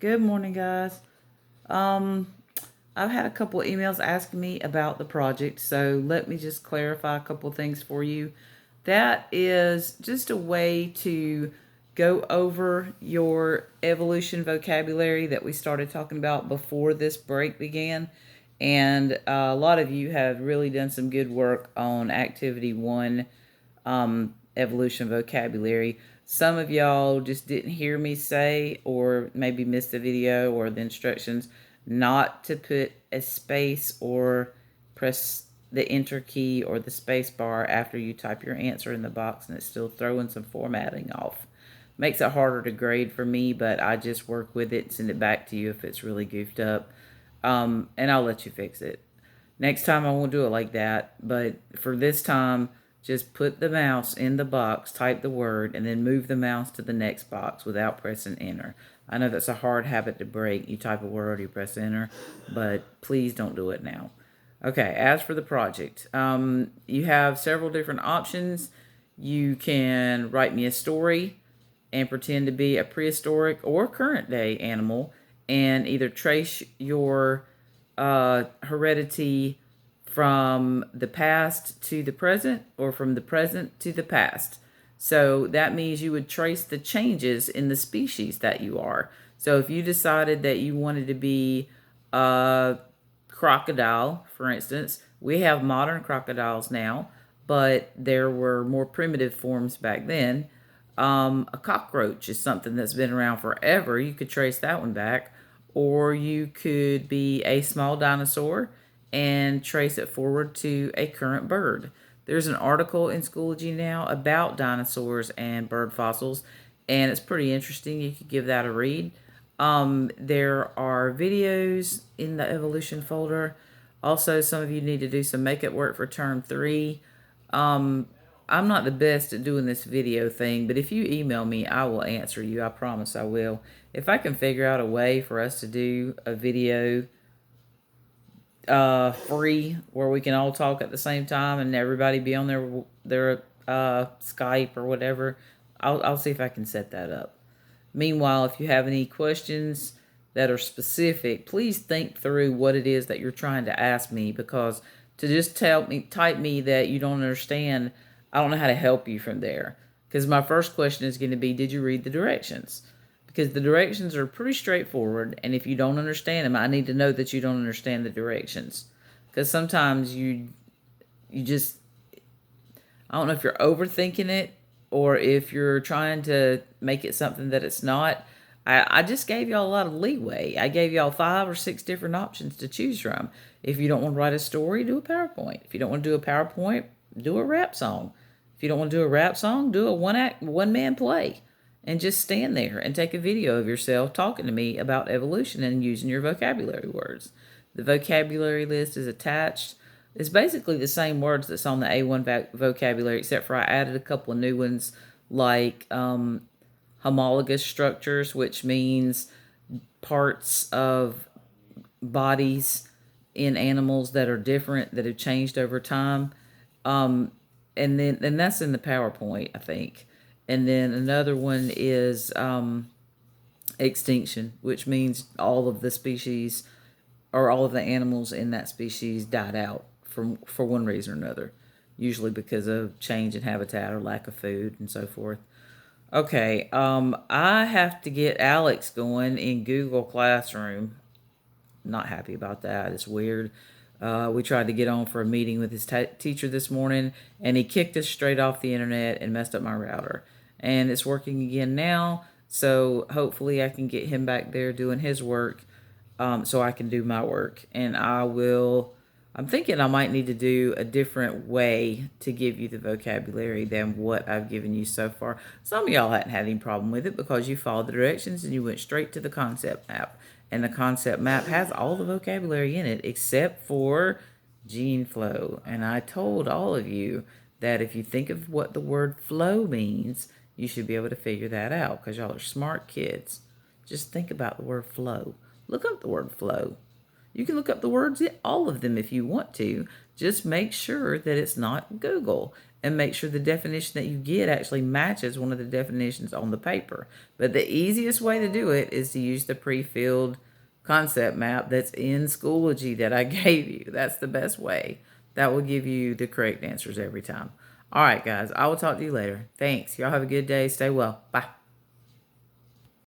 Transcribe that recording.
Good morning, guys. Um, I've had a couple of emails asking me about the project, so let me just clarify a couple of things for you. That is just a way to go over your evolution vocabulary that we started talking about before this break began. And a lot of you have really done some good work on Activity 1 evolution vocabulary. Some of y'all just didn't hear me say, or maybe missed the video or the instructions not to put a space or press the enter key or the space bar after you type your answer in the box, and it's still throwing some formatting off. Makes it harder to grade for me, but I just work with it and send it back to you if it's really goofed up. And I'll let you fix it. Next time I won't do it like that, but for this time, just put the mouse in the box, type the word, and then move the mouse to the next box without pressing enter. I know that's a hard habit to break. You type a word, you press enter, but please don't do it now. Okay, as for the project, you have several different options. You can write me a story and pretend to be a prehistoric or current day animal and either trace your heredity from the past to the present or from the present to the past. So that means you would trace the changes in the species that you are. So if you decided that you wanted to be a crocodile, for instance, we have modern crocodiles now, but there were more primitive forms back then. A cockroach is something that's been around forever. You could trace that one back. Or you could be a small dinosaur and trace it forward to a current bird. There's an article in Schoology now about dinosaurs and bird fossils, and it's pretty interesting. You could give that a read. There are videos in the evolution folder. Also, some of you need to do some makeup work for term 3. I'm not the best at doing this video thing, but if you email me, I will answer you. I promise I will. If I can figure out a way for us to do a video free where we can all talk at the same time and everybody be on their Skype or whatever, I'll see if I can set that up. Meanwhile, if you have any questions that are specific, please think through what it is that you're trying to ask me, because to just type me that you don't understand, I don't know how to help you from there. Because my first question is going to be, did you read the directions? Because the directions are pretty straightforward, and if you don't understand them, I need to know that you don't understand the directions. Because sometimes you just, I don't know if you're overthinking it or if you're trying to make it something that it's not. I just gave y'all a lot of leeway. I gave y'all 5 or 6 different options to choose from. If you don't want to write a story, do a PowerPoint. If you don't want to do a PowerPoint, do a rap song. If you don't want to do a rap song, do a one-man play. And just stand there and take a video of yourself talking to me about evolution and using your vocabulary words. The vocabulary list is attached. It's basically the same words that's on the A1 vocabulary, except for I added a couple of new ones like homologous structures, which means parts of bodies in animals that are different, that have changed over time. And that's in the PowerPoint, I think. And then another one is extinction, which means all of the species or all of the animals in that species died out for one reason or another, usually because of change in habitat or lack of food and so forth. Okay, I have to get Alex going in Google Classroom. Not happy about that. It's weird. We tried to get on for a meeting with his teacher this morning, and he kicked us straight off the internet and messed up my router. And it's working again now, so hopefully I can get him back there doing his work, so I can do my work. And I'm thinking I might need to do a different way to give you the vocabulary than what I've given you so far. Some of y'all hadn't had any problem with it because you followed the directions and you went straight to the concept map. And the concept map has all the vocabulary in it except for gene flow. And I told all of you that if you think of what the word flow means, you should be able to figure that out because y'all are smart kids. Just think about the word flow. Look up the word flow. You can look up the words, all of them if you want to. Just make sure that it's not Google and make sure the definition that you get actually matches one of the definitions on the paper. But the easiest way to do it is to use the pre-filled concept map that's in Schoology that I gave you. That's the best way. That will give you the correct answers every time. All right, guys, I will talk to you later. Thanks. Y'all have a good day. Stay well. Bye.